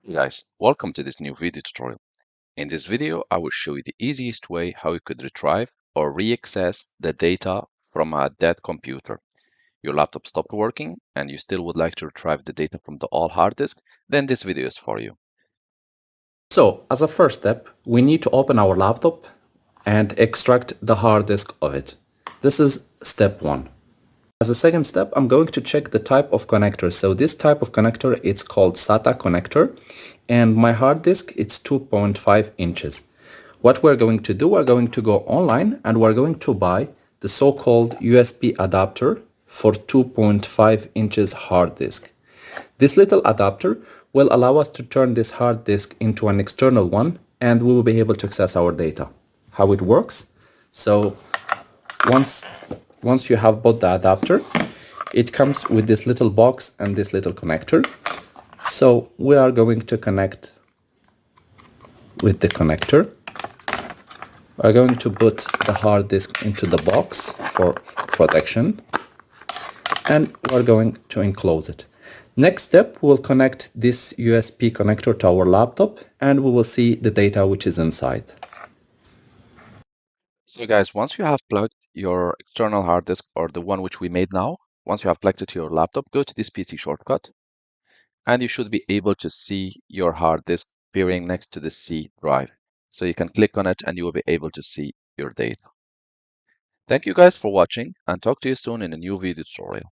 Hey guys, welcome to this new video tutorial. In this video, I will show you the easiest way how you could retrieve or re-access the data from a dead computer. Your laptop stopped working and you still would like to retrieve the data from the old hard disk, then this video is for you. So, as a first step, we need to open our laptop and extract the hard disk of it. This is step one. As a second step, I'm going to check the type of connector. So this type of connector, it's called SATA connector, and my hard disk, it's 2.5 inches. What we're going to do, we're going to go online and we're going to buy the so-called USB adapter for 2.5 inches hard disk. This little adapter will allow us to turn this hard disk into an external one and we will be able to access our data. How it works? So once you have bought the adapter, it comes with this little box and this little connector. So we are going to connect with the connector. We're going to put the hard disk into the box for protection and we're going to enclose it. Next step, we'll connect this USB connector to our laptop and we will see the data which is inside. So guys, once you have plugged your external hard disk or the one which we made now, once you have plugged it to your laptop, go to this PC shortcut and you should be able to see your hard disk appearing next to the C drive. So you can click on it and you will be able to see your data. Thank you guys for watching and talk to you soon in a new video tutorial.